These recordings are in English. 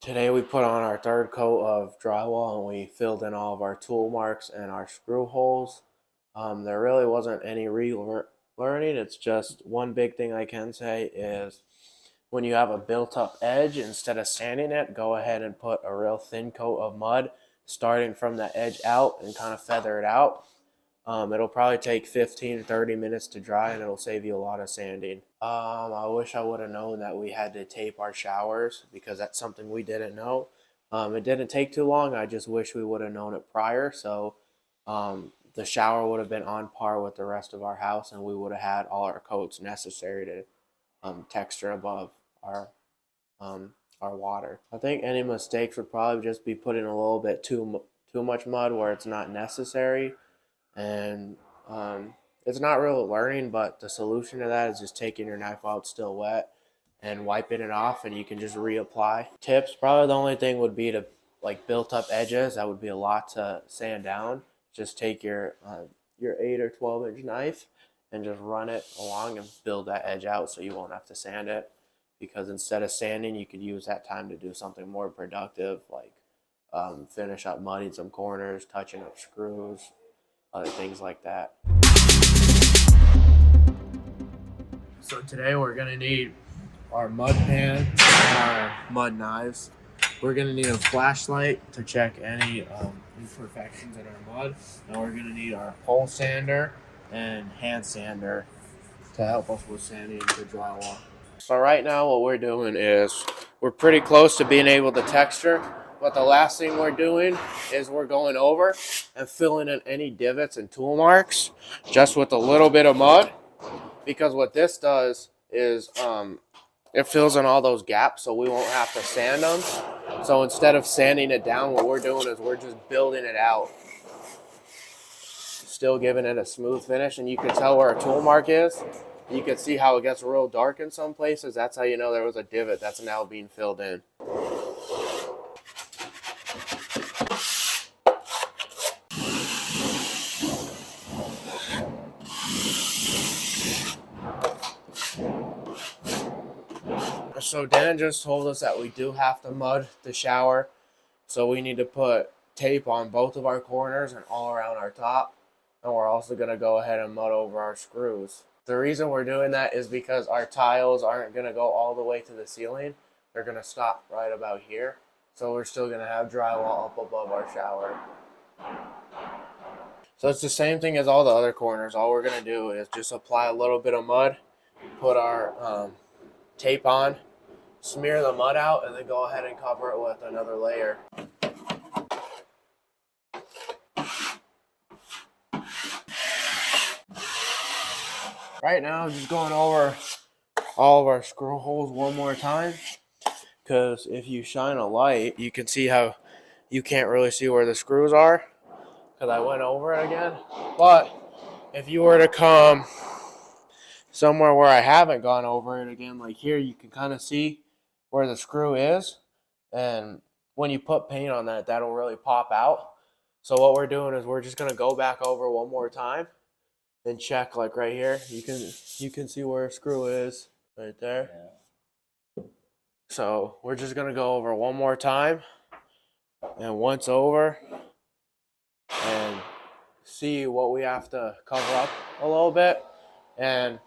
Today we put on our third coat of drywall and we filled in all of our tool marks and our screw holes. There really wasn't any relearning. It's just one big thing I can say is when you have a built-up edge, instead of sanding it, go ahead and put a real thin coat of mud starting from the edge out and kind of feather it out. It'll probably take 15 to 30 minutes to dry and it'll save you a lot of sanding. I wish I would have known that we had to tape our showers because that's something we didn't know. It didn't take too long. I just wish we would have known it prior. So the shower would have been on par with the rest of our house and we would have had all our coats necessary to texture above our water. I think any mistakes would probably just be putting a little bit too much mud where it's not necessary. And it's not really learning, but the solution to that is just taking your knife while it's still wet and wiping it off, and you can just reapply. Tips, probably the only thing would be to like built up edges. That would be a lot to sand down. Just take your 8 or 12 inch knife and just run it along and build that edge out so you won't have to sand it, because instead of sanding you could use that time to do something more productive, like finish up mudding some corners, touching up screws, other things like that. So today we're going to need our mud pan and our mud knives. We're going to need a flashlight to check any imperfections in our mud. And we're going to need our pole sander and hand sander to help us with sanding the drywall. So right now what we're doing is we're pretty close to being able to texture. But the last thing we're doing is we're going over and filling in any divots and tool marks just with a little bit of mud, because what this does is it fills in all those gaps so we won't have to sand them. So instead of sanding it down, what we're doing is we're just building it out, still giving it a smooth finish. And you can tell where a tool mark is. You can see how it gets real dark in some places. That's how you know there was a divot that's now being filled in. So Dan just told us that we do have to mud the shower, so we need to put tape on both of our corners and all around our top, and we're also going to go ahead and mud over our screws. The reason we're doing that is because our tiles aren't going to go all the way to the ceiling. They're going to stop right about here, so we're still going to have drywall up above our shower. So it's the same thing as all the other corners. All we're going to do is just apply a little bit of mud, put our tape on, smear the mud out, and then go ahead and cover it with another layer. Right now I'm just going over all of our screw holes one more time, because if you shine a light you can see how you can't really see where the screws are because I went over it again. But if you were to come somewhere where I haven't gone over it again, like here, you can kind of see where the screw is, and when you put paint on that, that'll really pop out. So what we're doing is we're just going to go back over one more time and check, like right here. You can see where a screw is right there. Yeah. So we're just going to go over one more time and once over and see what we have to cover up a little bit. And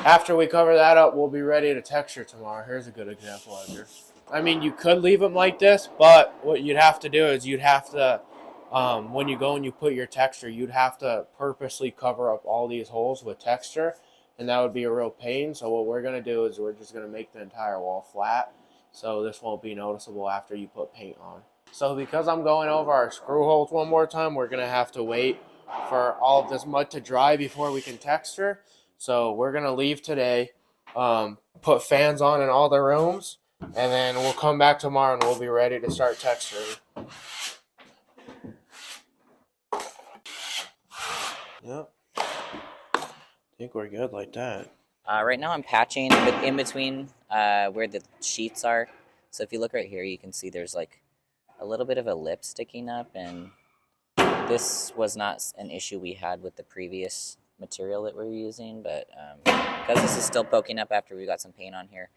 after we cover that up, we'll be ready to texture tomorrow. Here's a good example of your. I mean, you could leave them like this, but what you'd have to do is you'd have to, when you go and you put your texture, you'd have to purposely cover up all these holes with texture, and that would be a real pain. So what we're going to do is we're just going to make the entire wall flat, so this won't be noticeable after you put paint on. So because I'm going over our screw holes one more time, we're going to have to wait for all of this mud to dry before we can texture. So we're going to leave today, put fans on in all the rooms, and then we'll come back tomorrow and we'll be ready to start texturing. Yep. I think we're good like that. Right now I'm patching in between where the sheets are. So if you look right here, you can see there's like a little bit of a lip sticking up, and this was not an issue we had with the previous material that we're using, but because this is still poking up after we got some paint on here,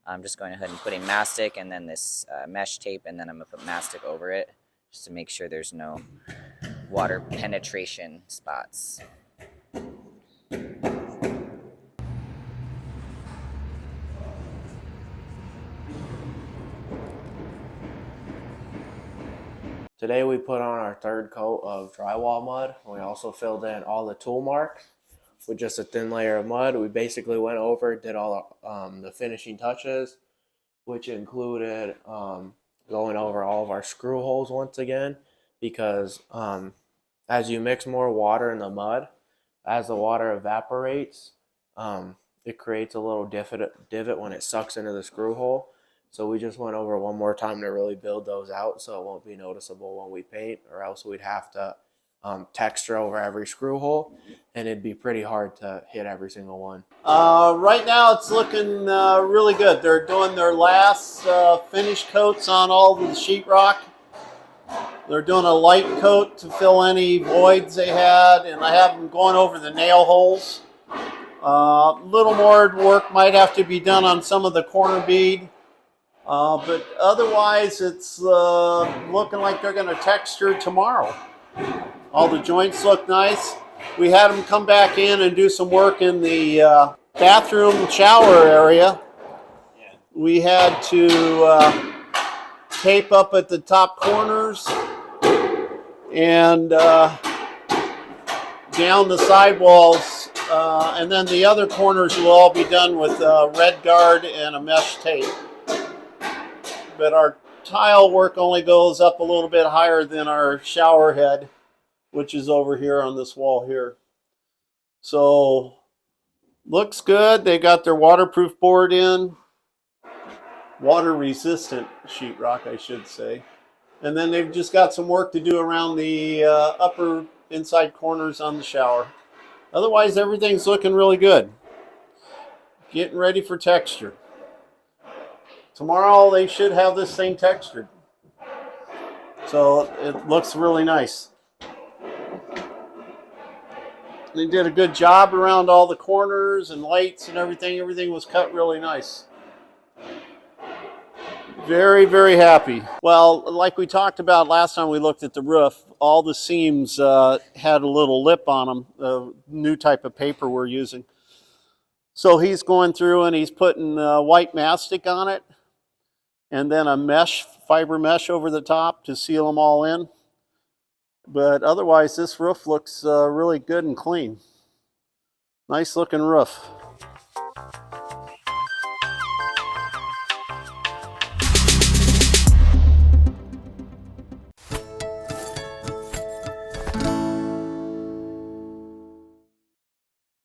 I'm just going ahead and putting mastic and then this mesh tape, and then I'm going to put mastic over it just to make sure there's no water penetration spots. Today we put on our third coat of drywall mud. We also filled in all the tool marks with just a thin layer of mud. We basically went over, did all the finishing touches, which included going over all of our screw holes once again, because as you mix more water in the mud, as the water evaporates, it creates a little divot when it sucks into the screw hole. So we just went over one more time to really build those out so it won't be noticeable when we paint, or else we'd have to texture over every screw hole, and it'd be pretty hard to hit every single one. Right now it's looking really good. They're doing their last finish coats on all the sheetrock. They're doing a light coat to fill any voids they had, and I have them going over the nail holes. A little more work might have to be done on some of the corner bead. But otherwise, it's looking like they're going to texture tomorrow. All the joints look nice. We had them come back in and do some work in the bathroom shower area. We had to tape up at the top corners and down the sidewalls. And then the other corners will all be done with red guard and a mesh tape. But our tile work only goes up a little bit higher than our shower head, which is over here on this wall here. So looks good. They got their waterproof board in, water resistant sheetrock, I should say. And then they've just got some work to do around the upper inside corners on the shower. Otherwise, everything's looking really good. Getting ready for texture. Tomorrow they should have this thing textured. So it looks really nice. They did a good job around all the corners and lights and everything. Everything was cut really nice. Very, very happy. Well, like we talked about last time we looked at the roof, all the seams had a little lip on them, a new type of paper we're using. So he's going through and he's putting white mastic on it, and then a mesh, fiber mesh over the top to seal them all in. But otherwise, this roof looks really good and clean. Nice looking roof.